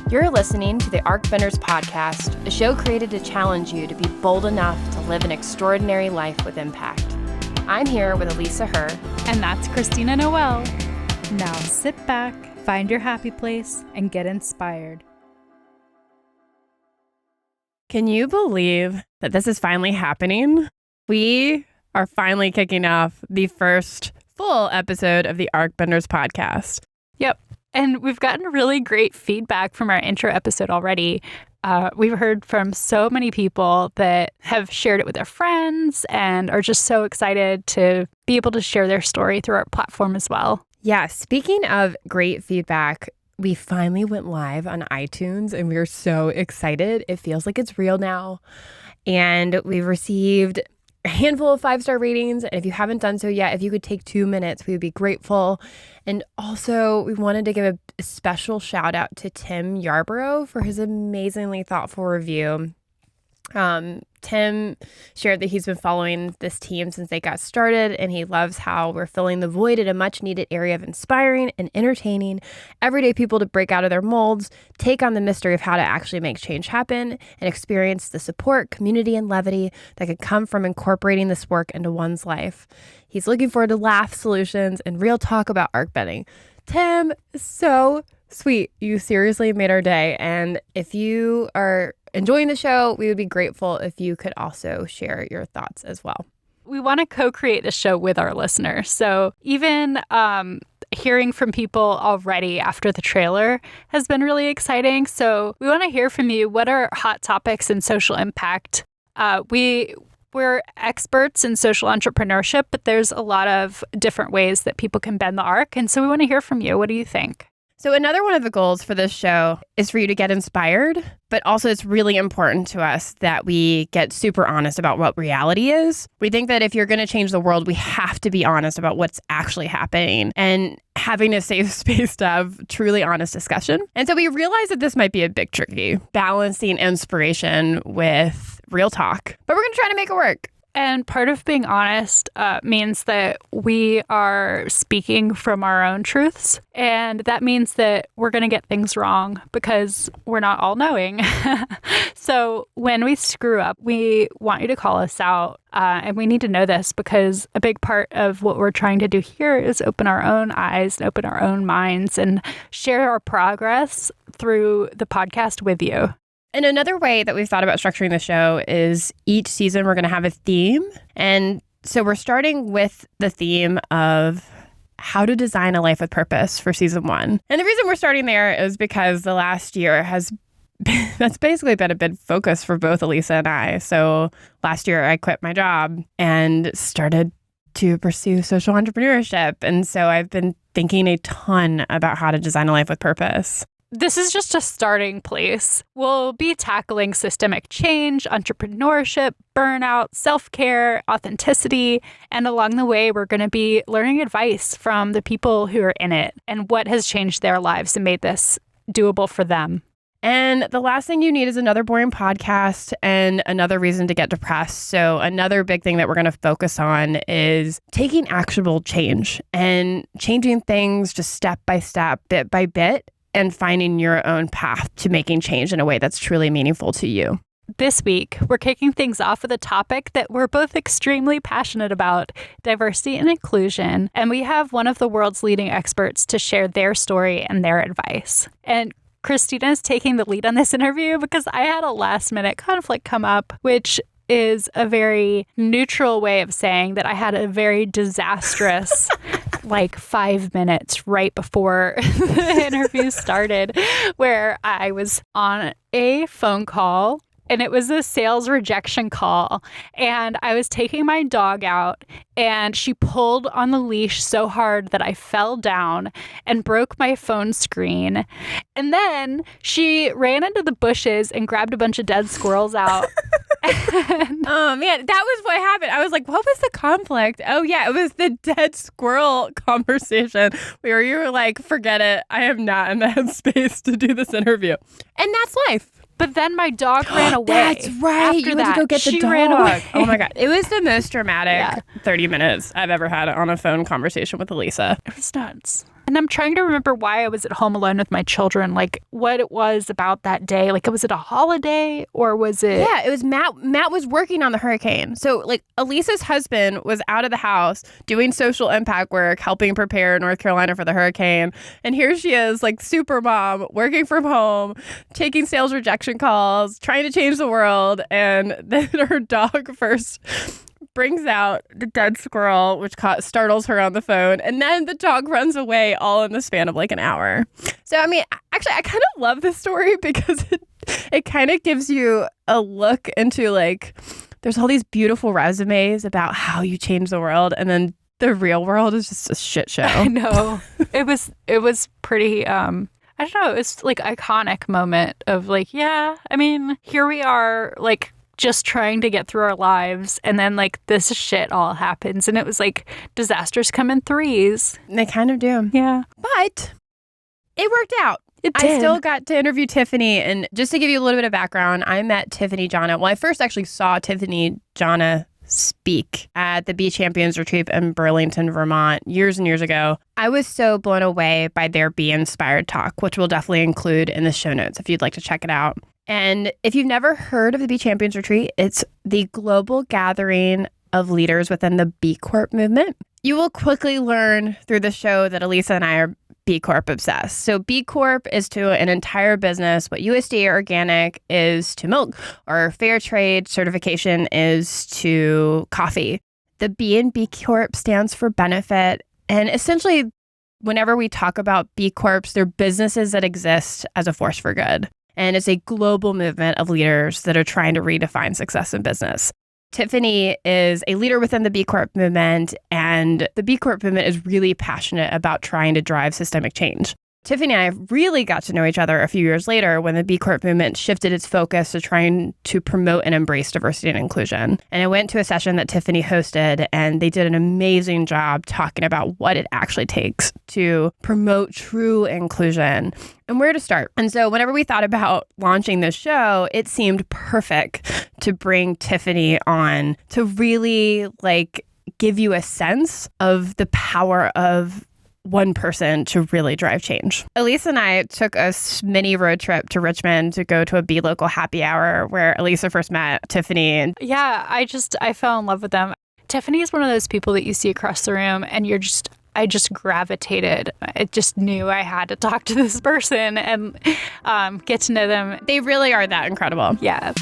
You're listening to the Arcbenders Podcast, a show created to challenge you to be bold enough to live an extraordinary life with impact. I'm here with Elisa Herr. And that's Christina Noel. Now sit back, find your happy place, and get inspired. Can you believe that this is finally happening? We are finally kicking off the first full episode of the Arcbenders Podcast. Yep. And we've gotten really great feedback from our intro episode already. We've heard from so many people that have shared it with their friends and are just so excited to be able to share their story through our platform as well. Yeah, speaking of great feedback, we finally went live on iTunes and we are so excited. It feels like it's real now. And we've received a handful of 5-star ratings. And if you haven't done so yet, if you could take 2 minutes, we would be grateful. And also, we wanted to give a special shout out to Tim Yarborough for his amazingly thoughtful review. Tim shared that he's been following this team since they got started, and he loves how we're filling the void in a much needed area of inspiring and entertaining everyday people to break out of their molds, take on the mystery of how to actually make change happen, and experience the support, community, and levity that can come from incorporating this work into one's life. He's looking forward to laugh solutions and real talk about arcbending. Tim is so sweet. You seriously made our day. And if you are enjoying the show, we would be grateful if you could also share your thoughts as well. We want to co-create the show with our listeners. So even hearing from people already after the trailer has been really exciting. So we want to hear from you. What are hot topics in social impact? We're experts in social entrepreneurship, but there's a lot of different ways that people can bend the arc. And so we want to hear from you. What do you think? So another one of the goals for this show is for you to get inspired, but also it's really important to us that we get super honest about what reality is. We think that if you're going to change the world, we have to be honest about what's actually happening and having a safe space to have truly honest discussion. And so we realized that this might be a bit tricky, balancing inspiration with real talk, but we're going to try to make it work. And part of being honest means that we are speaking from our own truths. And that means that we're going to get things wrong because we're not all knowing. So when we screw up, we want you to call us out. And we need to know this because a big part of what we're trying to do here is open our own eyes and open our own minds and share our progress through the podcast with you. And another way that we've thought about structuring the show is each season we're going to have a theme. And so we're starting with the theme of how to design a life with purpose for season 1. And the reason we're starting there is because the last year that's basically been a big focus for both Elisa and I. So last year I quit my job and started to pursue social entrepreneurship. And so I've been thinking a ton about how to design a life with purpose. This is just a starting place. We'll be tackling systemic change, entrepreneurship, burnout, self-care, authenticity, and along the way, we're going to be learning advice from the people who are in it and what has changed their lives and made this doable for them. And the last thing you need is another boring podcast and another reason to get depressed. So another big thing that we're going to focus on is taking actionable change and changing things just step by step, bit by bit, and finding your own path to making change in a way that's truly meaningful to you. This week, we're kicking things off with a topic that we're both extremely passionate about, diversity and inclusion. And we have one of the world's leading experts to share their story and their advice. And Christina is taking the lead on this interview because I had a last-minute conflict come up, which is a very neutral way of saying that I had a very disastrous 5 minutes right before the interview started where I was on a phone call and it was a sales rejection call. And I was taking my dog out and she pulled on the leash so hard that I fell down and broke my phone screen. And then she ran into the bushes and grabbed a bunch of dead squirrels out. Oh, man, that was what happened. I was like, what was the conflict? Oh, yeah, it was the dead squirrel conversation where you were like, forget it. I am not in the headspace to do this interview. And that's life. But then my dog ran away. That's right. After you went to go get the dog. Ran away. Oh my God. It was the most dramatic 30 minutes I've ever had on a phone conversation with Elisa. It was nuts. And I'm trying to remember why I was at home alone with my children, like what it was about that day. Like, was it a holiday or was it? Yeah, it was Matt. Matt was working on the hurricane. So like Elisa's husband was out of the house doing social impact work, helping prepare North Carolina for the hurricane. And here she is, like super mom, working from home, taking sales rejection calls, trying to change the world. And then her dog first brings out the dead squirrel, which startles her on the phone. And then the dog runs away all in the span of like an hour. So, I mean, actually, I kind of love this story because it kind of gives you a look into like, there's all these beautiful resumes about how you change the world. And then the real world is just a shit show. I know. It was pretty, I don't know, it's like iconic moment of like, yeah, I mean, here we are, like, just trying to get through our lives, and then like this shit all happens, and it was like disasters come in threes. They kind of do. Yeah. But it worked out. It did. I still got to interview Tiffany, and just to give you a little bit of background, I met Tiffany Jana. Well, I first actually saw Tiffany Jana speak at the Bee Champions Retreat in Burlington, Vermont, years and years ago. I was so blown away by their Bee Inspired talk, which we'll definitely include in the show notes if you'd like to check it out. And if you've never heard of the Bee Champions Retreat, it's the global gathering of leaders within the B Corp movement. You will quickly learn through the show that Elisa and I are B Corp obsessed. So B Corp is to an entire business what USDA organic is to milk, or fair trade certification is to coffee. The B in B Corp stands for benefit. And essentially, whenever we talk about B Corps, they're businesses that exist as a force for good. And it's a global movement of leaders that are trying to redefine success in business. Tiffany is a leader within the B Corp movement, and the B Corp movement is really passionate about trying to drive systemic change. Tiffany and I really got to know each other a few years later when the B Corp movement shifted its focus to trying to promote and embrace diversity and inclusion. And I went to a session that Tiffany hosted, and they did an amazing job talking about what it actually takes to promote true inclusion and where to start. And so whenever we thought about launching this show, it seemed perfect to bring Tiffany on to really like give you a sense of the power of one person to really drive change. Elisa and I took a mini road trip to Richmond to go to a Bee Local happy hour where Elisa first met Tiffany. And yeah, I fell in love with them. Tiffany is one of those people that you see across the room and I just gravitated. I just knew I had to talk to this person and get to know them. They really are that incredible. Yeah.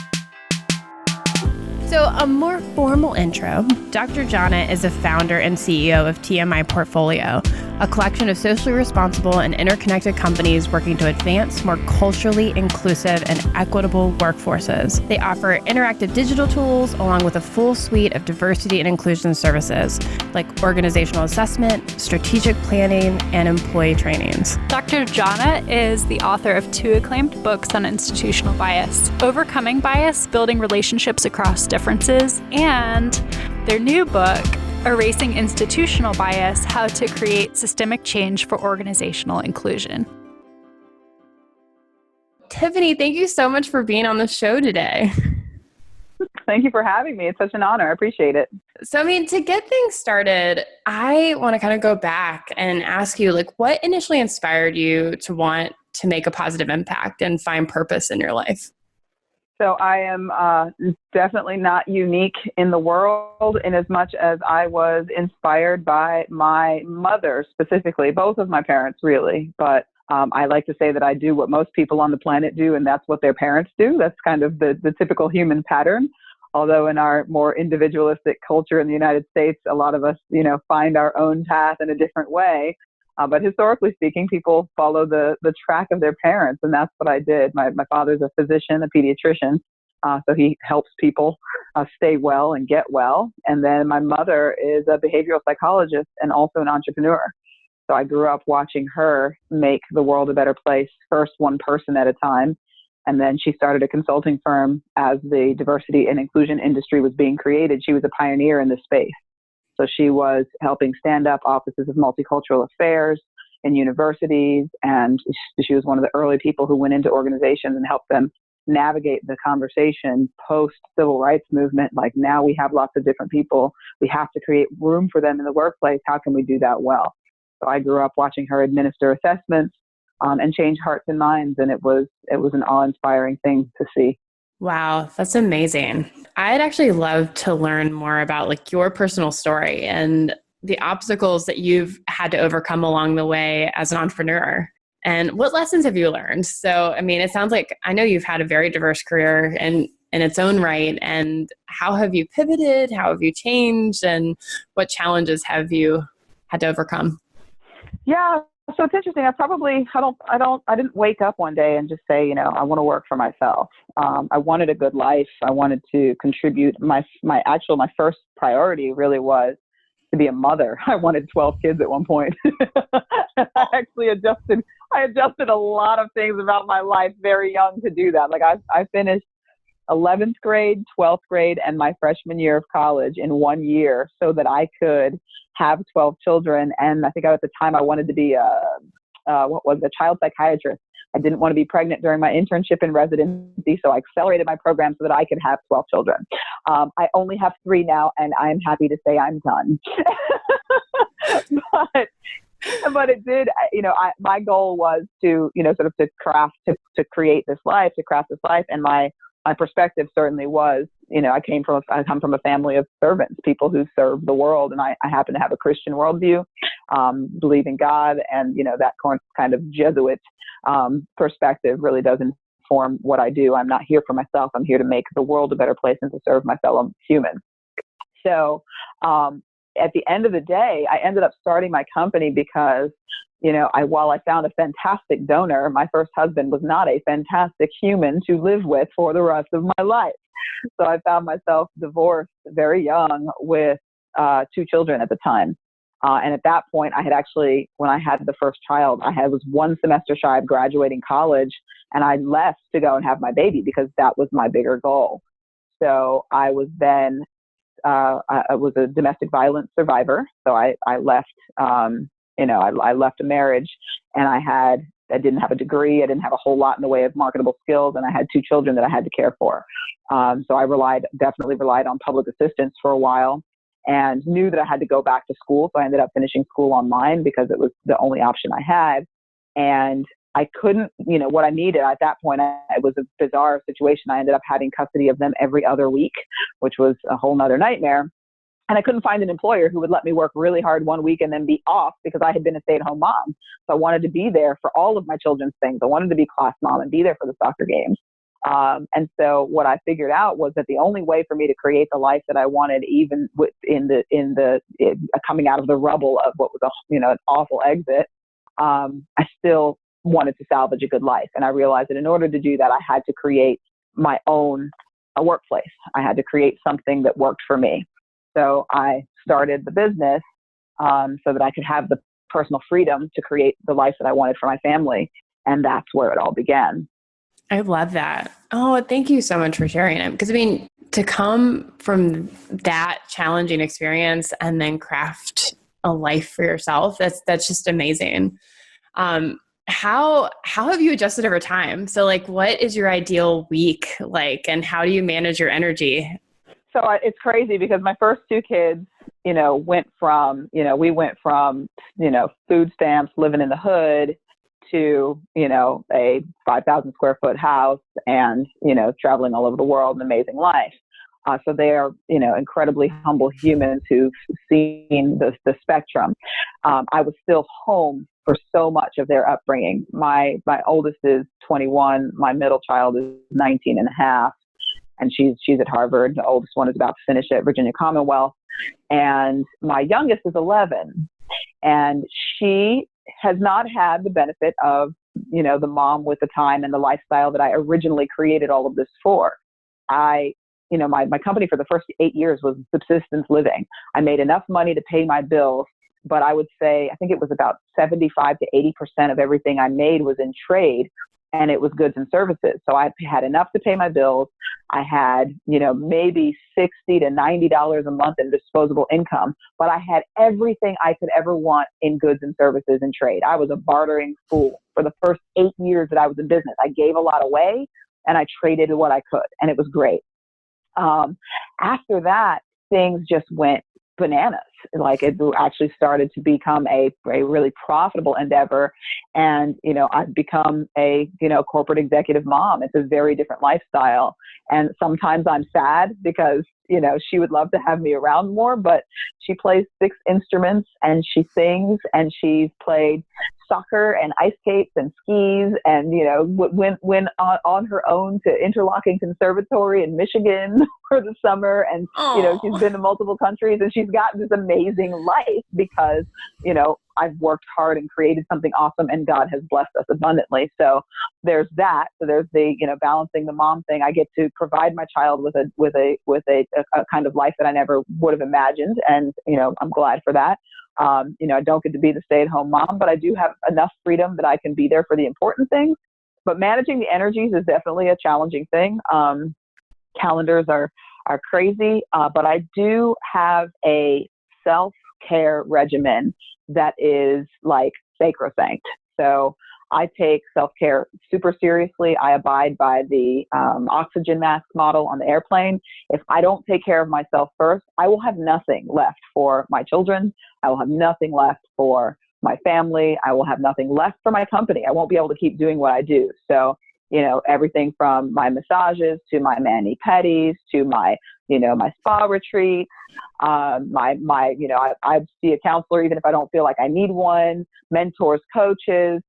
So a more formal intro, Dr. Jana is the founder and CEO of TMI Portfolio, a collection of socially responsible and interconnected companies working to advance more culturally inclusive and equitable workforces. They offer interactive digital tools along with a full suite of diversity and inclusion services like organizational assessment, strategic planning, and employee trainings. Dr. Jana is the author of 2 acclaimed books on institutional bias, Overcoming Bias, Building Relationships Across Differences, and their new book, Erasing Institutional Bias, How to Create Systemic Change for Organizational Inclusion. Tiffany, thank you so much for being on the show today. Thank you for having me. It's such an honor. I appreciate it. So, I mean, to get things started, I want to kind of go back and ask you, like, what initially inspired you to want to make a positive impact and find purpose in your life? So I am definitely not unique in the world in as much as I was inspired by my mother specifically, both of my parents really. But I like to say that I do what most people on the planet do, and that's what their parents do. That's kind of the typical human pattern. Although in our more individualistic culture in the United States, a lot of us, find our own path in a different way. But historically speaking, people follow the track of their parents, and that's what I did. My father's a physician, a pediatrician, so he helps people stay well and get well. And then my mother is a behavioral psychologist and also an entrepreneur. So I grew up watching her make the world a better place, first one person at a time. And then she started a consulting firm as the diversity and inclusion industry was being created. She was a pioneer in this space. So she was helping stand up offices of multicultural affairs in universities, and she was one of the early people who went into organizations and helped them navigate the conversation post-civil rights movement. Like, now we have lots of different people. We have to create room for them in the workplace. How can we do that well? So I grew up watching her administer assessments and change hearts and minds. And it was an awe-inspiring thing to see. Wow, that's amazing. I'd actually love to learn more about like your personal story and the obstacles that you've had to overcome along the way as an entrepreneur. And what lessons have you learned? So, I mean, it sounds like I know you've had a very diverse career in its own right. And how have you pivoted? How have you changed? And what challenges have you had to overcome? Yeah. So it's interesting. I didn't wake up one day and just say, I want to work for myself. I wanted a good life. I wanted to contribute. My first priority really was to be a mother. I wanted 12 kids at one point. I adjusted a lot of things about my life very young to do that. Like I finished 11th grade, 12th grade, and my freshman year of college in 1 year so that I could have 12 children. And I think at the time I wanted to be a child psychiatrist. I didn't want to be pregnant during my internship and residency, so I accelerated my program so that I could have 12 children. I only have 3 now, and I'm happy to say I'm done. But it did, my goal was to, sort of to create this life, to craft this life. And my perspective certainly was, I come from a family of servants, people who serve the world. And I happen to have a Christian worldview, believe in God. And, that kind of Jesuit perspective really does inform what I do. I'm not here for myself. I'm here to make the world a better place and to serve my fellow humans. So at the end of the day, I ended up starting my company because, while I found a fantastic donor, my first husband was not a fantastic human to live with for the rest of my life. So I found myself divorced very young with 2 children at the time. And at that point, I had actually, when I had the first child, was 1 semester shy of graduating college, and I left to go and have my baby because that was my bigger goal. So I was then, I was a domestic violence survivor. So I left, I left a marriage, and I didn't have a degree. I didn't have a whole lot in the way of marketable skills, and I had 2 children that I had to care for. So I definitely relied on public assistance for a while, and knew that I had to go back to school. So I ended up finishing school online because it was the only option I had. And I couldn't, what I needed at that point, it was a bizarre situation. I ended up having custody of them every other week, which was a whole nother nightmare. And I couldn't find an employer who would let me work really hard one week and then be off because I had been a stay-at-home mom. So I wanted to be there for all of my children's things. I wanted to be class mom and be there for the soccer games. And so what I figured out was that the only way for me to create the life that I wanted, even coming out of the rubble of what was an awful exit, I still wanted to salvage a good life. And I realized that in order to do that, I had to create my own workplace. I had to create something that worked for me. So I started the business so that I could have the personal freedom to create the life that I wanted for my family. And that's where it all began. I love that. Oh, thank you so much for sharing it. Because I mean, to come from that challenging experience and then craft a life for yourself, that's just amazing. How have you adjusted over time? So like, what is your ideal week like, and how do you manage your energy? So it's crazy because my first 2 kids, we went from food stamps, living in the hood, to, a 5,000 square foot house and, traveling all over the world, an amazing life. So they are, incredibly humble humans who've seen the spectrum. I was still home for so much of their upbringing. My oldest is 21. My middle child is 19 and a half. And she's at Harvard. The oldest one is about to finish at Virginia Commonwealth. And my youngest is 11. And she has not had the benefit of, the mom with the time and the lifestyle that I originally created all of this for. My company for the first 8 years was subsistence living. I made enough money to pay my bills, but I would say, I think it was about 75 to 80% of everything I made was in trade, and it was goods and services. So I had enough to pay my bills. I had, maybe $60 to $90 a month in disposable income, but I had everything I could ever want in goods and services and trade. I was a bartering fool for the first 8 years that I was in business. I gave a lot away and I traded what I could, and it was great. After that, things just went bananas. like it actually started to become a really profitable endeavor. And, I've become a, corporate executive mom. It's a very different lifestyle. And sometimes I'm sad because, she would love to have me around more, but she plays 6 instruments and she sings and she's played soccer and ice skates and skis and, went on her own to Interlochen Conservatory in Michigan for the summer. And, she's been to multiple countries and she's got this amazing life because, I've worked hard and created something awesome and God has blessed us abundantly. So there's that. So there's the, balancing the mom thing. I get to provide my child with a kind of life that I never would have imagined. And, I'm glad for that. I don't get to be the stay-at-home mom, but I do have enough freedom that I can be there for the important things. But managing the energies is definitely a challenging thing. Calendars are crazy, but I do have a self-care regimen that is like sacrosanct. So I take self-care super seriously. I abide by the oxygen mask model on the airplane. If I don't take care of myself first, I will have nothing left for my children. I will have nothing left for my family. I will have nothing left for my company. I won't be able to keep doing what I do. So, everything from my massages to my mani-pedis to my, my spa retreats, I see a counselor even if I don't feel like I need one, mentors, coaches,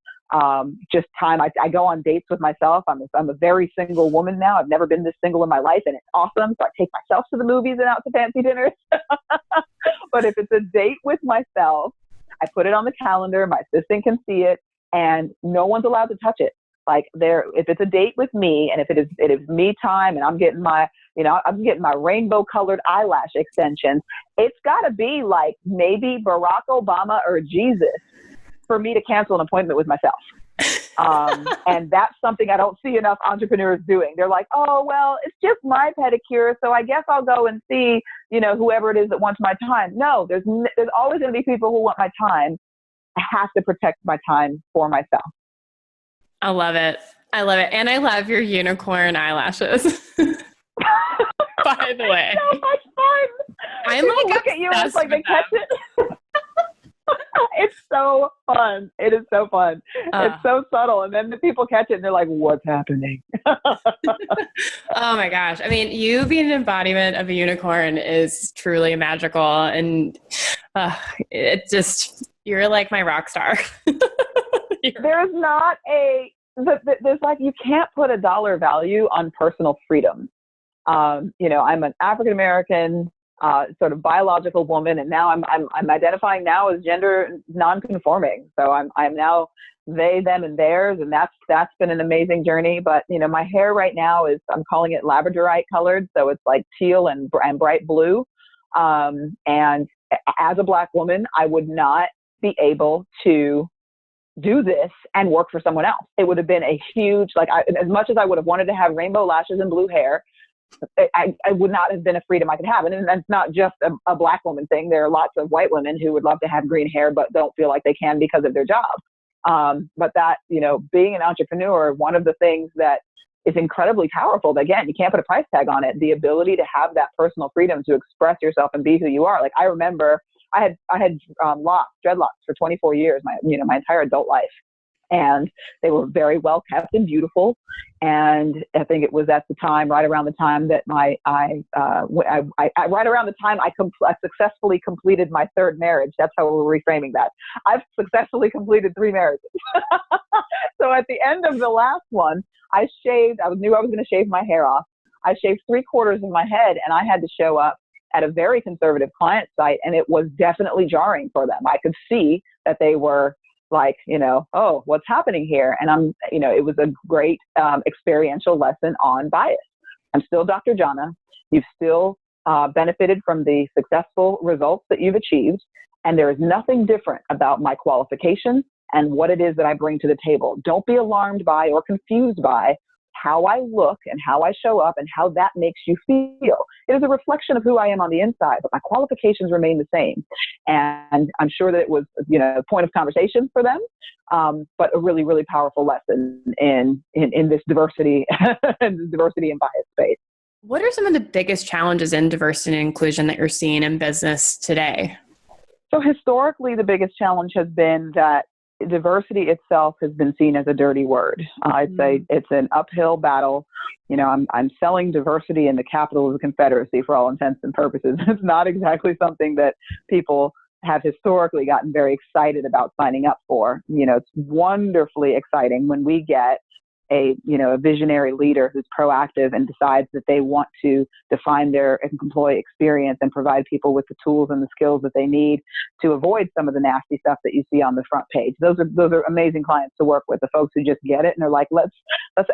just time. I go on dates with myself. I'm a very single woman now. I've never been this single in my life and it's awesome. So I take myself to the movies and out to fancy dinners. But if it's a date with myself, I put it on the calendar. My assistant can see it and no one's allowed to touch it. Like if it's a date with me and if it is me time and I'm getting my rainbow colored eyelash extensions, it's got to be like maybe Barack Obama or Jesus for me to cancel an appointment with myself. And that's something I don't see enough entrepreneurs doing. They're like, oh, well, it's just my pedicure. So I guess I'll go and see, whoever it is that wants my time. No, there's always going to be people who want my time. I have to protect my time for myself. I love it. I love it. And I love your unicorn eyelashes. By the way. It's so much fun. I'm People like look at you and it's like they them. catch it. It's so fun. It is so fun. It's so subtle. And then the people catch it and they're like, what's happening? Oh my gosh. I mean, you being an embodiment of a unicorn is truly magical. And you're like my rock star. There's not there's like, you can't put a dollar value on personal freedom. I'm an African-American, sort of biological woman, and now I'm identifying now as gender non-conforming. So I'm now they, them, and theirs, and that's been an amazing journey. But my hair right now I'm calling it labradorite colored, so it's like teal and bright blue. And as a Black woman, I would not be able to do this and work for someone else. It would have been a huge, as much as I would have wanted to have rainbow lashes and blue hair, I would not have been a freedom I could have. And that's not just a Black woman thing. There are lots of white women who would love to have green hair, but don't feel like they can because of their job. But that, being an entrepreneur, one of the things that is incredibly powerful, but again, you can't put a price tag on it, the ability to have that personal freedom to express yourself and be who you are. Like I remember I had dreadlocks for 24 years, my entire adult life. And they were very well kept and beautiful. And I think it was at the time, right around the time that I successfully completed my 3rd marriage. That's how we're reframing that. I've successfully completed 3 marriages. So at the end of the last one, I knew I was going to shave my hair off. I shaved 3/4 of my head, and I had to show up at a very conservative client site, and it was definitely jarring for them. I could see that they were like, oh, what's happening here? And it was a great experiential lesson on bias. I'm still Dr. Jana. You've still benefited from the successful results that you've achieved. And there is nothing different about my qualifications and what it is that I bring to the table. Don't be alarmed by or confused by how I look and how I show up and how that makes you feel. It is a reflection of who I am on the inside, but my qualifications remain the same. And I'm sure that it was, a point of conversation for them, but a really, really powerful lesson in this diversity and diversity and bias space. What are some of the biggest challenges in diversity and inclusion that you're seeing in business today? So historically, the biggest challenge has been that diversity itself has been seen as a dirty word. I'd say it's an uphill battle. I'm selling diversity in the capital of the Confederacy for all intents and purposes. It's not exactly something that people have historically gotten very excited about signing up for. It's wonderfully exciting when we get a visionary leader who's proactive and decides that they want to define their employee experience and provide people with the tools and the skills that they need to avoid some of the nasty stuff that you see on the front page. Those are amazing clients to work with, the folks who just get it and they're like, let's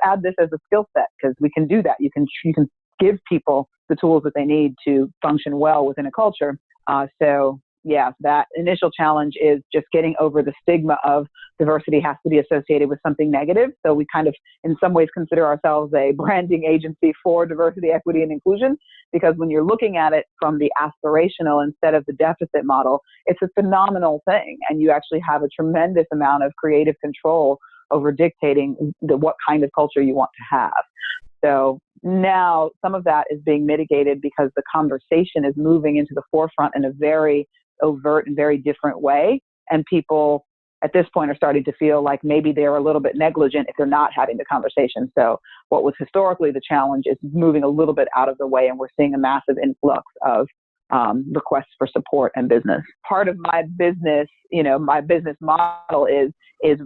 add this as a skill set because we can do that. You can give people the tools that they need to function well within a culture. Yeah, that initial challenge is just getting over the stigma of diversity has to be associated with something negative. So we kind of, in some ways, consider ourselves a branding agency for diversity, equity, and inclusion, because when you're looking at it from the aspirational instead of the deficit model, it's a phenomenal thing. And you actually have a tremendous amount of creative control over dictating what kind of culture you want to have. So now some of that is being mitigated because the conversation is moving into the forefront in a very overt and very different way. And people at this point are starting to feel like maybe they're a little bit negligent if they're not having the conversation. So what was historically the challenge is moving a little bit out of the way, and we're seeing a massive influx of requests for support and business. Part of my business, my business model is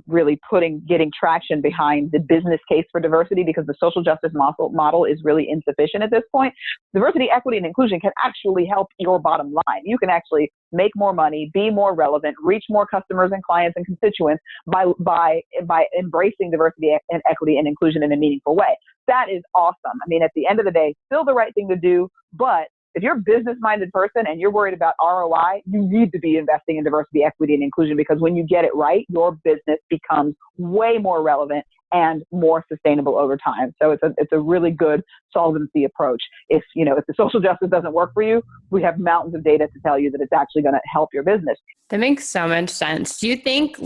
really getting traction behind the business case for diversity, because the social justice model is really insufficient at this point. Diversity, equity, and inclusion can actually help your bottom line. You can actually make more money, be more relevant, reach more customers and clients and constituents by embracing diversity and equity and inclusion in a meaningful way. That is awesome. I mean, at the end of the day, still the right thing to do, but if you're a business-minded person and you're worried about ROI, you need to be investing in diversity, equity, and inclusion, because when you get it right, your business becomes way more relevant and more sustainable over time. So it's a really good solvency approach. If the social justice doesn't work for you, we have mountains of data to tell you that it's actually going to help your business. That makes so much sense. Do you think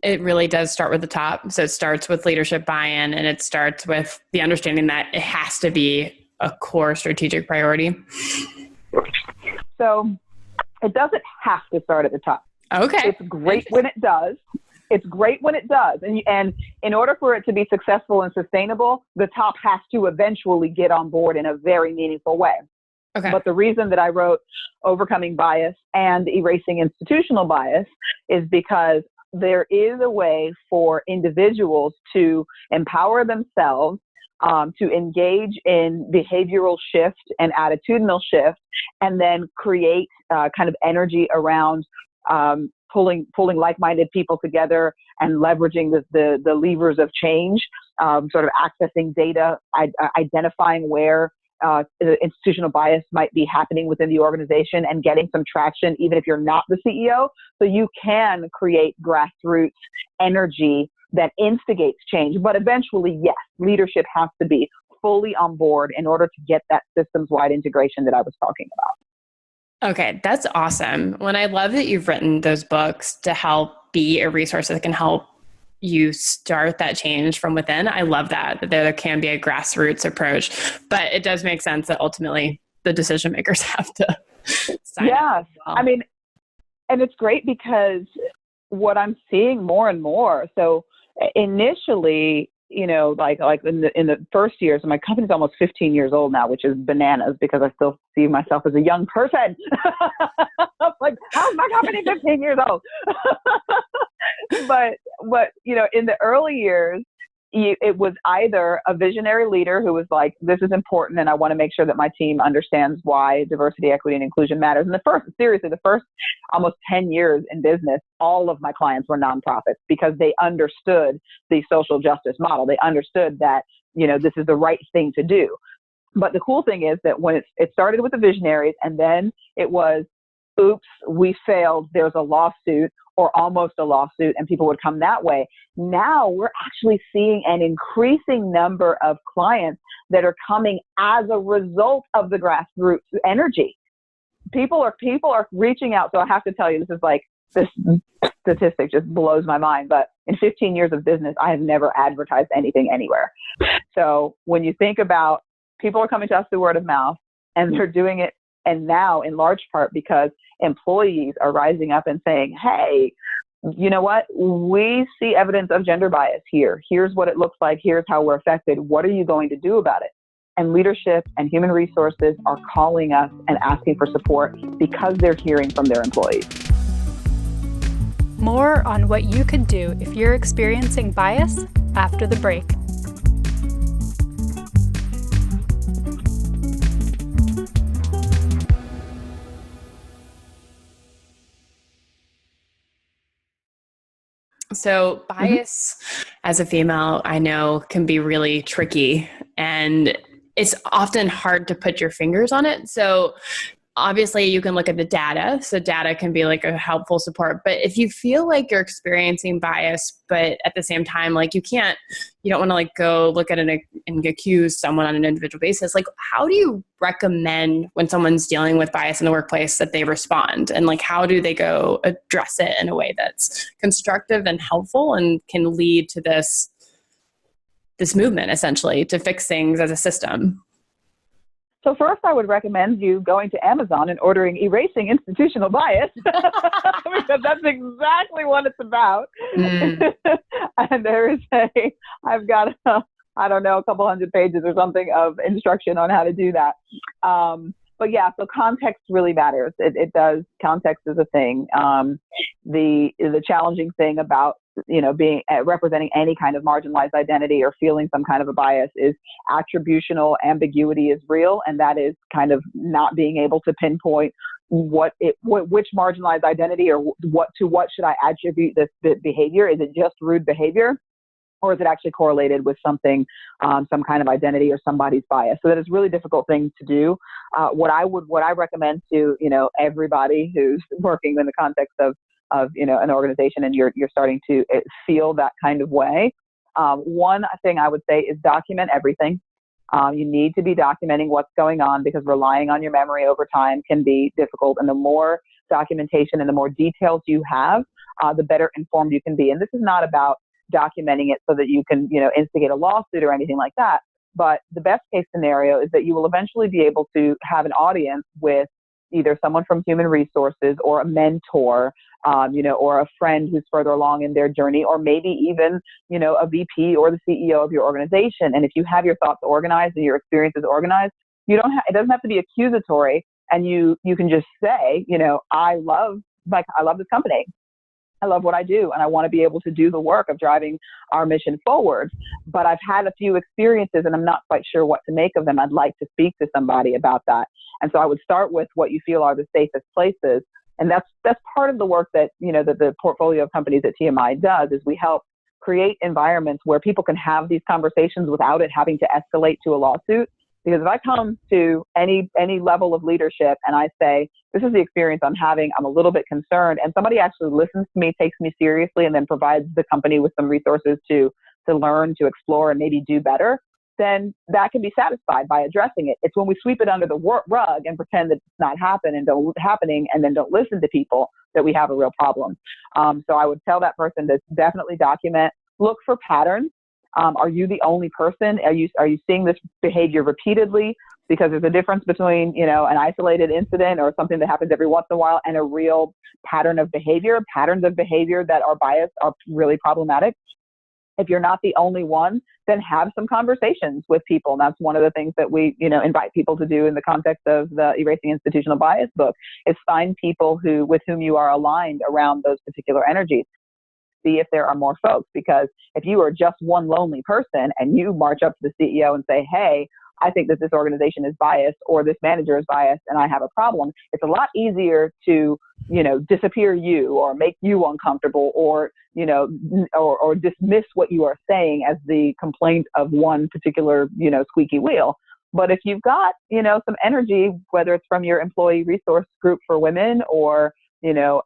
it really does start with the top? So it starts with leadership buy-in, and it starts with the understanding that it has to be a core strategic priority? So it doesn't have to start at the top. Okay. It's great when it does. And in order for it to be successful and sustainable, the top has to eventually get on board in a very meaningful way. Okay. But the reason that I wrote Overcoming Bias and Erasing Institutional Bias is because there is a way for individuals to empower themselves, to engage in behavioral shift and attitudinal shift, and then create kind of energy around pulling like-minded people together and leveraging the levers of change, sort of accessing data, identifying where institutional bias might be happening within the organization and getting some traction, even if you're not the CEO. So you can create grassroots energy that instigates change. But eventually, yes, leadership has to be fully on board in order to get that systems-wide integration that I was talking about. Okay, that's awesome. When I love that you've written those books to help be a resource that can help you start that change from within. I love that there can be a grassroots approach, but it does make sense that ultimately the decision makers have to sign up as well. I mean, and it's great because what I'm seeing more and more, so initially, like in the first years, and my company's almost 15 years old now, which is bananas because I still see myself as a young person. I'm like, how's my company 15 years old? But in the early years, it was either a visionary leader who was like, this is important and I want to make sure that my team understands why diversity, equity, and inclusion matters. And the first almost 10 years in business, all of my clients were nonprofits because they understood the social justice model. They understood that, this is the right thing to do. But the cool thing is that when it started with the visionaries, and then it was, oops, we failed, there's a lawsuit or almost a lawsuit, and people would come that way. Now we're actually seeing an increasing number of clients that are coming as a result of the grassroots energy. People are reaching out. So I have to tell you, this statistic just blows my mind. But in 15 years of business, I have never advertised anything anywhere. So when you think about people are coming to us through word of mouth, and they're doing it And now in large part because employees are rising up and saying, hey, you know what? We see evidence of gender bias here. Here's what it looks like. Here's how we're affected. What are you going to do about it? And leadership and human resources are calling us and asking for support because they're hearing from their employees. More on what you could do if you're experiencing bias after the break. So bias as a female, I know, can be really tricky, and it's often hard to put your fingers on it. So obviously you can look at the data. So data can be like a helpful support, but if you feel like you're experiencing bias, but at the same time, like you don't want to like go look at it and accuse someone on an individual basis. Like, how do you recommend when someone's dealing with bias in the workplace that they respond? And like, how do they go address it in a way that's constructive and helpful and can lead to this movement essentially to fix things as a system? So first, I would recommend you going to Amazon and ordering Erasing Institutional Bias, because that's exactly what it's about. And I've got, a couple hundred pages or something of instruction on how to do that. But yeah, so context really matters. It does. Context is a thing. The challenging thing about being representing any kind of marginalized identity or feeling some kind of a bias is attributional ambiguity is real, and that is kind of not being able to pinpoint which marginalized identity or what should I attribute this behavior? Is it just rude behavior? Or is it actually correlated with something, some kind of identity or somebody's bias? So that is a really difficult thing to do. What I recommend to, everybody who's working in the context of an organization and you're starting to feel that kind of way. One thing I would say is document everything. You need to be documenting what's going on, because relying on your memory over time can be difficult. And the more documentation and the more details you have, the better informed you can be. And this is not about documenting it so that you can, instigate a lawsuit or anything like that. But the best case scenario is that you will eventually be able to have an audience with either someone from human resources or a mentor, or a friend who's further along in their journey, or maybe even, a VP or the CEO of your organization. And if you have your thoughts organized and your experiences organized, it doesn't have to be accusatory. And you can just say, I love this company. I love what I do, and I want to be able to do the work of driving our mission forward. But I've had a few experiences and I'm not quite sure what to make of them. I'd like to speak to somebody about that. And so I would start with what you feel are the safest places. And that's part of the work that, the portfolio of companies at TMI does, is we help create environments where people can have these conversations without it having to escalate to a lawsuit. Because if I come to any level of leadership and I say, this is the experience I'm having, I'm a little bit concerned, and somebody actually listens to me, takes me seriously, and then provides the company with some resources to learn, to explore, and maybe do better, then that can be satisfied by addressing it. It's when we sweep it under the rug and pretend that it's not happening and then don't listen to people that we have a real problem. So I would tell that person to definitely document, look for patterns. Are you the only person? Are you seeing this behavior repeatedly? Because there's a difference between, an isolated incident or something that happens every once in a while and a real pattern of behavior. Patterns of behavior that are biased are really problematic. If you're not the only one, then have some conversations with people. And that's one of the things that we, invite people to do in the context of the Erasing Institutional Bias book, is find people with whom you are aligned around those particular energies. See if there are more folks, because if you are just one lonely person and you march up to the CEO and say, hey, I think that this organization is biased or this manager is biased and I have a problem, it's a lot easier to, disappear you or make you uncomfortable or dismiss what you are saying as the complaint of one particular, squeaky wheel. But if you've got, some energy, whether it's from your employee resource group for women or you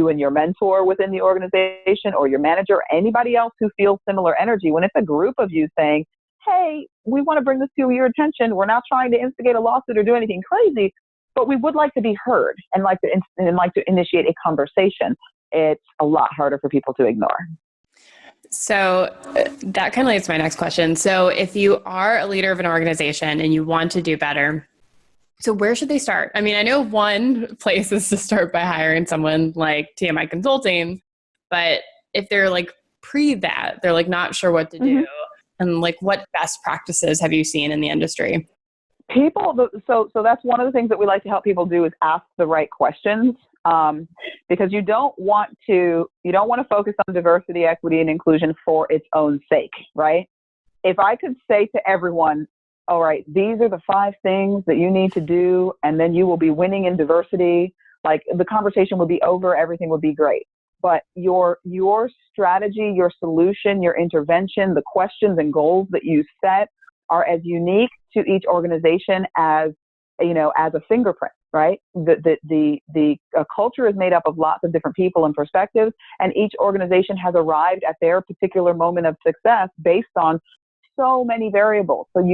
and your mentor within the organization or your manager or anybody else who feels similar energy, when it's a group of you saying, hey, we want to bring this to your attention. We're not trying to instigate a lawsuit or do anything crazy, but we would like to be heard and like to initiate a conversation. It's a lot harder for people to ignore. So that kind of leads to my next question. So if you are a leader of an organization and you want to do better, So where should they start? I mean, I know one place is to start by hiring someone like TMI Consulting, but if they're like pre that, they're like not sure what to do. And like what best practices have you seen in the industry? So that's one of the things that we like to help people do is ask the right questions, because you don't want to focus on diversity, equity, and inclusion for its own sake, right? If I could say to everyone, all right, these are the 5 things that you need to do, and then you will be winning in diversity, like the conversation would be over, everything would be great. But your strategy, your solution, your intervention, the questions and goals that you set are as unique to each organization as a fingerprint, right? The culture is made up of lots of different people and perspectives, and each organization has arrived at their particular moment of success based on so many variables. So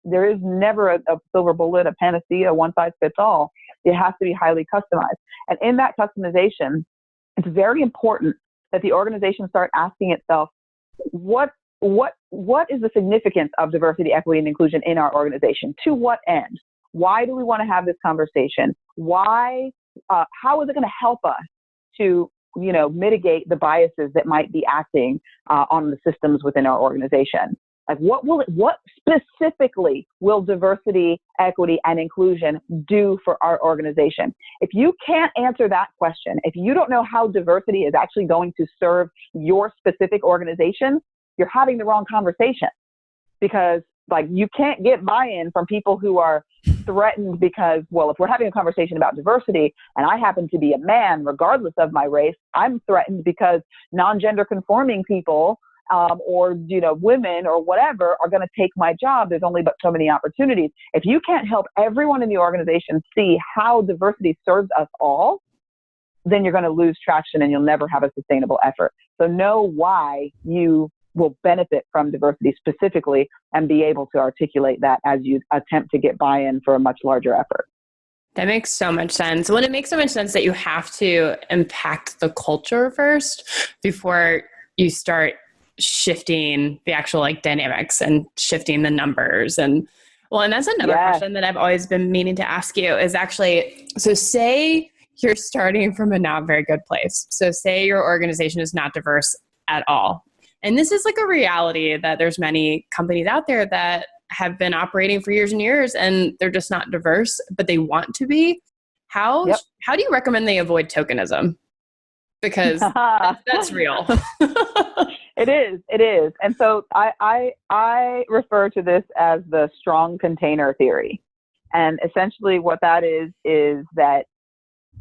there is never a silver bullet, a panacea, one size fits all. It has to be highly customized. And in that customization, it's very important that the organization start asking itself, what is the significance of diversity, equity, and inclusion in our organization? To what end? Why do we want to have this conversation? Why? How is it going to help us to mitigate the biases that might be acting on the systems within our organization? Like what specifically will diversity, equity, and inclusion do for our organization? If you can't answer that question, if you don't know how diversity is actually going to serve your specific organization, you're having the wrong conversation, because like you can't get buy-in from people who are threatened because, well, if we're having a conversation about diversity and I happen to be a man, regardless of my race, I'm threatened because non-gender conforming people or women or whatever are going to take my job. There's only but so many opportunities. If you can't help everyone in the organization see how diversity serves us all, then you're going to lose traction and you'll never have a sustainable effort. So know why you will benefit from diversity specifically and be able to articulate that as you attempt to get buy-in for a much larger effort. That makes so much sense. Well, it makes so much sense that you have to impact the culture first before you start shifting the actual like dynamics and shifting the numbers. And that's another question that I've always been meaning to ask you is actually, so say you're starting from a not very good place. So say your organization is not diverse at all. And this is like a reality that there's many companies out there that have been operating for years and years and they're just not diverse, but they want to be. How do you recommend they avoid tokenism? Because that's real. It is. And so I refer to this as the strong container theory. And essentially what that is that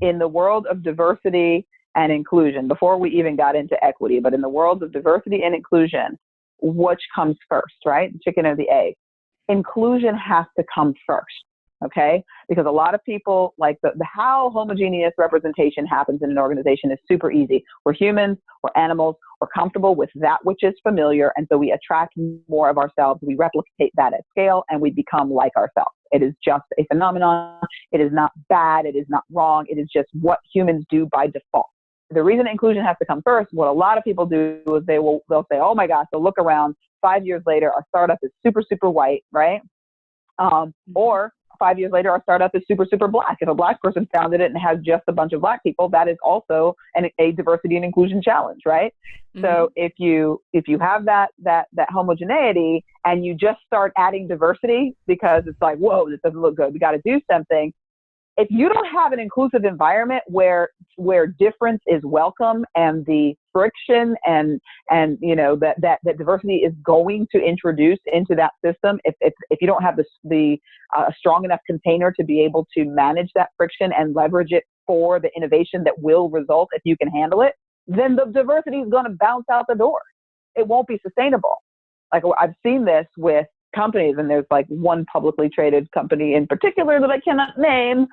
in the world of diversity and inclusion, before we even got into equity, but in the world of diversity and inclusion, which comes first, right? The chicken or the egg? Inclusion has to come first. Okay? Because a lot of people, like the how homogeneous representation happens in an organization is super easy. We're humans, we're animals, we're comfortable with that which is familiar. And so we attract more of ourselves. We replicate that at scale and we become like ourselves. It is just a phenomenon. It is not bad. It is not wrong. It is just what humans do by default. The reason inclusion has to come first, what a lot of people do is they'll say, oh my gosh, they'll look around 5 years later, our startup is super, super white, right? Or 5 years later, our startup is super, super black. If a black person founded it and has just a bunch of black people, that is also a diversity and inclusion challenge, right? Mm-hmm. So if you have that homogeneity and you just start adding diversity because it's like, whoa, this doesn't look good, we got to do something. If you don't have an inclusive environment where difference is welcome and the friction and that diversity is going to introduce into that system, if you don't have the strong enough container to be able to manage that friction and leverage it for the innovation that will result if you can handle it, then the diversity is going to bounce out the door. It won't be sustainable. Like I've seen this with companies, and there's like one publicly traded company in particular that I cannot name,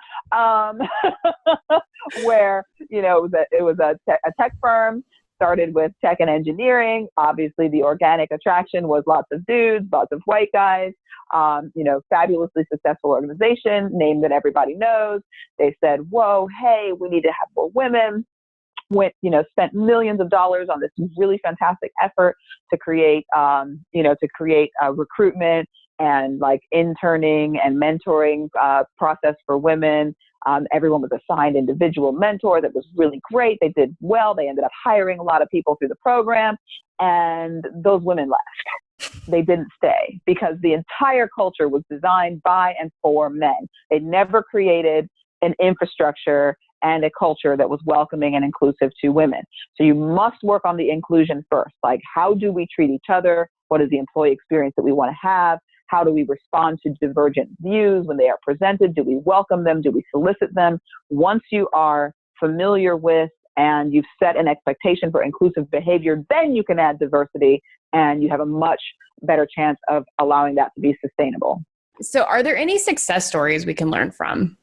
where it was a tech firm, started with tech and engineering. Obviously, the organic attraction was lots of dudes, lots of white guys. Fabulously successful organization, name that everybody knows. They said, "Whoa, hey, we need to have more women." Spent millions of dollars on this really fantastic effort to create recruitment and like interning and mentoring process for women. Everyone was assigned individual mentor. That was really great. They did well. They ended up hiring a lot of people through the program, and those women left. They didn't stay because the entire culture was designed by and for men. They never created an infrastructure and a culture that was welcoming and inclusive to women. So you must work on the inclusion first. Like, how do we treat each other? What is the employee experience that we want to have? How do we respond to divergent views when they are presented? Do we welcome them? Do we solicit them? Once you are familiar with and you've set an expectation for inclusive behavior, then you can add diversity, and you have a much better chance of allowing that to be sustainable. So are there any success stories we can learn from?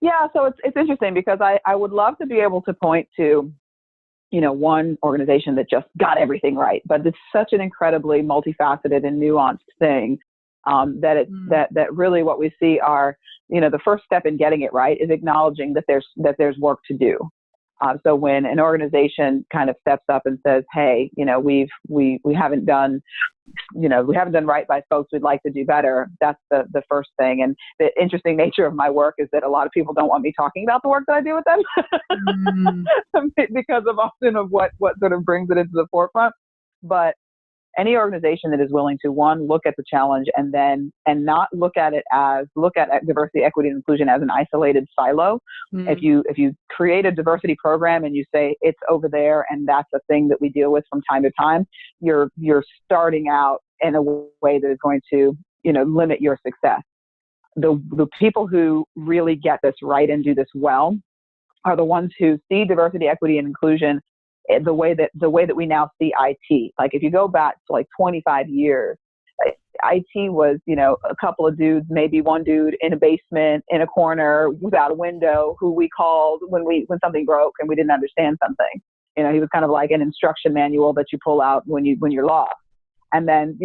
Yeah, so it's interesting because I would love to be able to point to, one organization that just got everything right, but it's such an incredibly multifaceted and nuanced thing that really what we see are, the first step in getting it right is acknowledging that there's work to do. So when an organization kind of steps up and says, hey, we haven't done, we haven't done right by folks, we'd like to do better. That's the first thing. And the interesting nature of my work is that a lot of people don't want me talking about the work that I do with them because of often of what sort of brings it into the forefront. But any organization that is willing to, one, look at the challenge and not look at diversity, equity, and inclusion as an isolated silo. If you create a diversity program and you say it's over there and that's a thing that we deal with from time to time, you're starting out in a way that is going to, limit your success. The people who really get this right and do this well are the ones who see diversity, equity, and inclusion the way that we now see IT. Like, if you go back to like 25 years, IT was, a couple of dudes, maybe one dude in a basement, in a corner, without a window, who we called when something broke and we didn't understand something. He was kind of like an instruction manual that you pull out when you're lost. And then,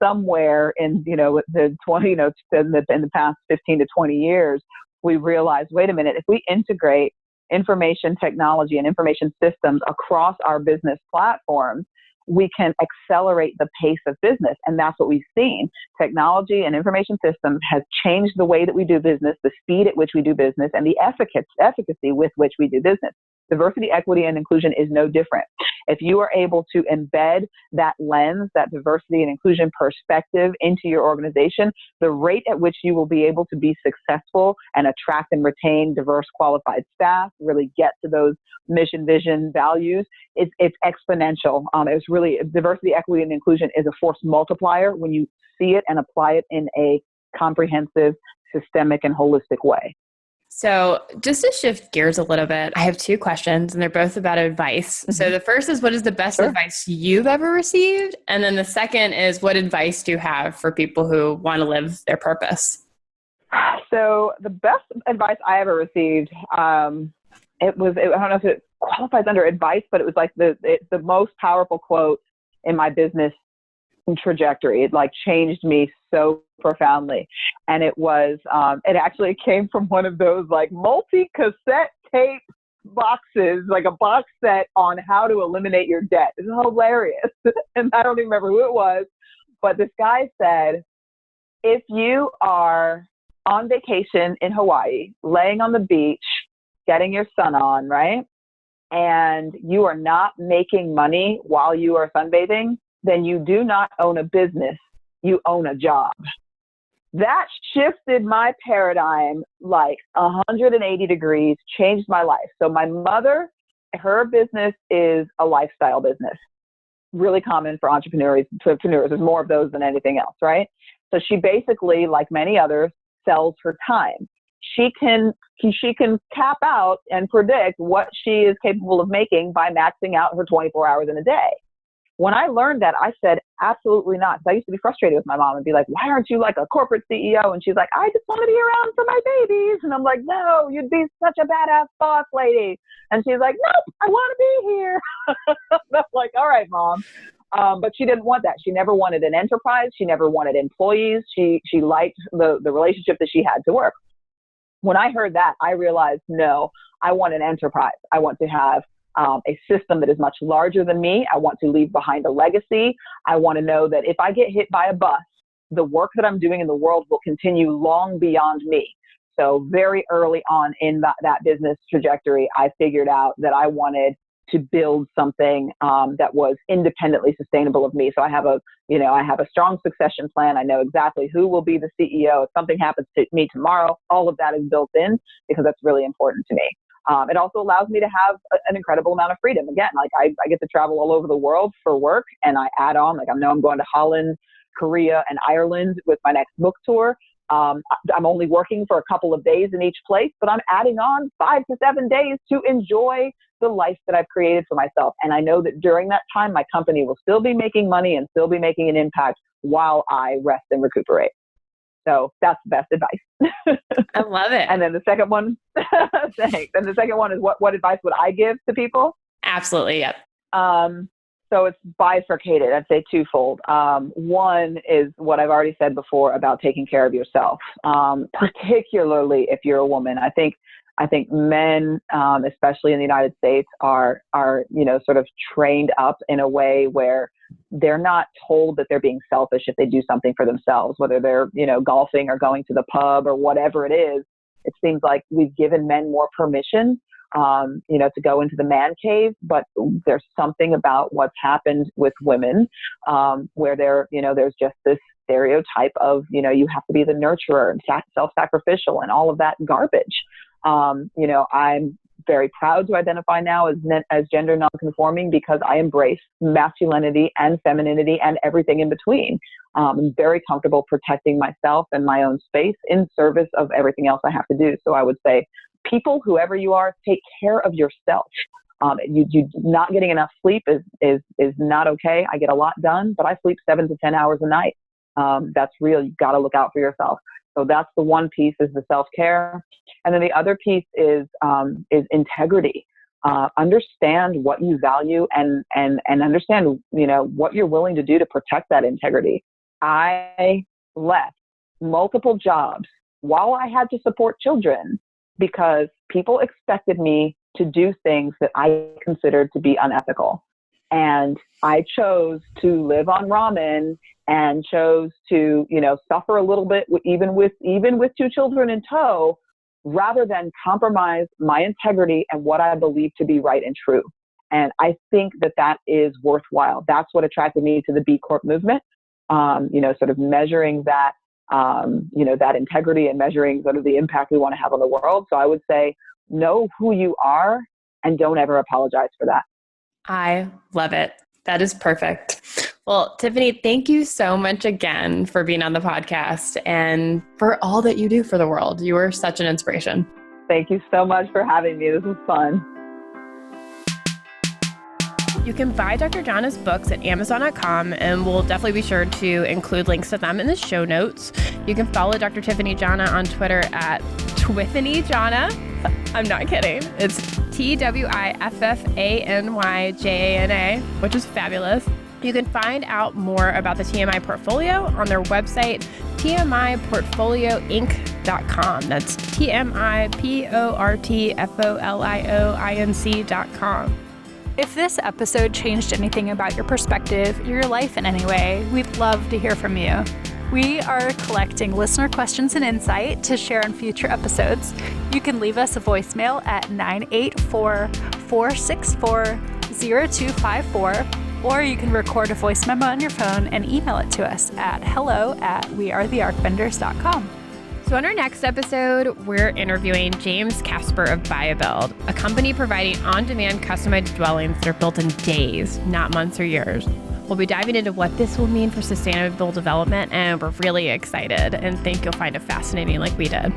somewhere in, the 20, in the past 15 to 20 years, we realized, wait a minute, if we integrate information technology and information systems across our business platforms, we can accelerate the pace of business. And that's what we've seen. Technology and information systems has changed the way that we do business, the speed at which we do business, and the efficacy with which we do business. Diversity, equity, and inclusion is no different. If you are able to embed that lens, that diversity and inclusion perspective into your organization, the rate at which you will be able to be successful and attract and retain diverse, qualified staff, really get to those mission, vision, values, it's exponential. It's really, diversity, equity, and inclusion is a force multiplier when you see it and apply it in a comprehensive, systemic, and holistic way. So just to shift gears a little bit, I have two questions and they're both about advice. Mm-hmm. So the first is, what is the best advice you've ever received? And then the second is, what advice do you have for people who want to live their purpose? So the best advice I ever received, I don't know if it qualifies under advice, but it was like the most powerful quote in my business trajectory. It like changed me so profoundly. And it was, it actually came from one of those like multi-cassette tape boxes, like a box set on how to eliminate your debt. It's hilarious. And I don't even remember who it was, but this guy said, if you are on vacation in Hawaii, laying on the beach, getting your sun on, right? And you are not making money while you are sunbathing, then you do not own a business, you own a job. That shifted my paradigm like 180 degrees, changed my life. So my mother, her business is a lifestyle business. Really common for entrepreneurs. There's more of those than anything else, right? So she basically, like many others, sells her time. She can cap out and predict what she is capable of making by maxing out her 24 hours in a day. When I learned that, I said, absolutely not. So I used to be frustrated with my mom and be like, why aren't you like a corporate CEO? And she's like, I just want to be around for my babies. And I'm like, no, you'd be such a badass boss lady. And she's like, nope, I want to be here. I'm like, all right, Mom. But she didn't want that. She never wanted an enterprise. She never wanted employees. She liked the relationship that she had to work. When I heard that, I realized, no, I want an enterprise. I want to have a system that is much larger than me. I want to leave behind a legacy. I want to know that if I get hit by a bus, the work that I'm doing in the world will continue long beyond me. So very early on in that business trajectory, I figured out that I wanted to build something that was independently sustainable of me. So I have a strong succession plan. I know exactly who will be the CEO. If something happens to me tomorrow, all of that is built in because that's really important to me. It also allows me to have an incredible amount of freedom. Again, like I get to travel all over the world for work, and I add on, like I know I'm going to Holland, Korea, and Ireland with my next book tour. I'm only working for a couple of days in each place, but I'm adding on 5 to 7 days to enjoy the life that I've created for myself. And I know that during that time, my company will still be making money and still be making an impact while I rest and recuperate. So that's the best advice. I love it. And then the second one, thanks. And the second one is what advice would I give to people? Absolutely. Yep. So it's bifurcated. I'd say twofold. One is what I've already said before about taking care of yourself, particularly if you're a woman. I think men, especially in the United States, are sort of trained up in a way where they're not told that they're being selfish if they do something for themselves, whether they're golfing or going to the pub or whatever it is. It seems like we've given men more permission to go into the man cave, but there's something about what's happened with women, where there's just this stereotype of, you have to be the nurturer and self-sacrificial and all of that garbage. I'm very proud to identify now as gender nonconforming because I embrace masculinity and femininity and everything in between. I'm very comfortable protecting myself and my own space in service of everything else I have to do. So I would say, people, whoever you are, take care of yourself. You not getting enough sleep is not okay. I get a lot done, but I sleep 7 to 10 hours a night. That's real. You've got to look out for yourself. So that's the one piece, is the self-care. And then the other piece is integrity. Understand what you value and understand, what you're willing to do to protect that integrity. I left multiple jobs while I had to support children because people expected me to do things that I considered to be unethical. And I chose to live on ramen and chose to, suffer a little bit, even with 2 children in tow, rather than compromise my integrity and what I believe to be right and true. And I think that is worthwhile. That's what attracted me to the B Corp movement, sort of measuring that, that integrity and measuring sort of the impact we want to have on the world. So I would say, know who you are and don't ever apologize for that. I love it. That is perfect. Well, Tiffany, thank you so much again for being on the podcast and for all that you do for the world. You are such an inspiration. Thank you so much for having me. This was fun. You can buy Dr. Jana's books at Amazon.com, and we'll definitely be sure to include links to them in the show notes. You can follow Dr. Tiffany Jana on Twitter at Tiffany Jana. I'm not kidding. It's TWIFFANYJANA, which is fabulous. You can find out more about the TMI Portfolio on their website, tmiportfolioinc.com. That's TMIPORTFOLIOINC.com. If this episode changed anything about your perspective, your life in any way, we'd love to hear from you. We are collecting listener questions and insight to share on future episodes. You can leave us a voicemail at 984-464-0254, or you can record a voice memo on your phone and email it to us at hello@wearethearcbenders.com. So on our next episode, we're interviewing James Casper of BioBuild, a company providing on-demand customized dwellings that are built in days, not months or years. We'll be diving into what this will mean for sustainable development, and we're really excited and think you'll find it fascinating like we did.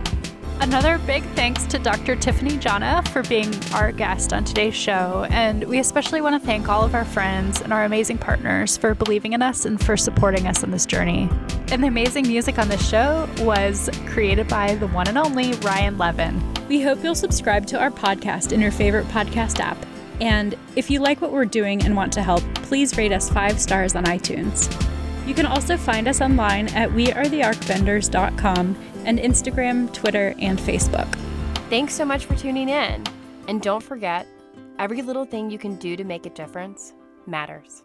Another big thanks to Dr. Tiffany Jana for being our guest on today's show, and we especially want to thank all of our friends and our amazing partners for believing in us and for supporting us on this journey. And the amazing music on this show was created by the one and only Ryan Levin. We hope you'll subscribe to our podcast in your favorite podcast app. And if you like what we're doing and want to help, please rate us 5 stars on iTunes. You can also find us online at wearethearcbenders.com and Instagram, Twitter, and Facebook. Thanks so much for tuning in. And don't forget, every little thing you can do to make a difference matters.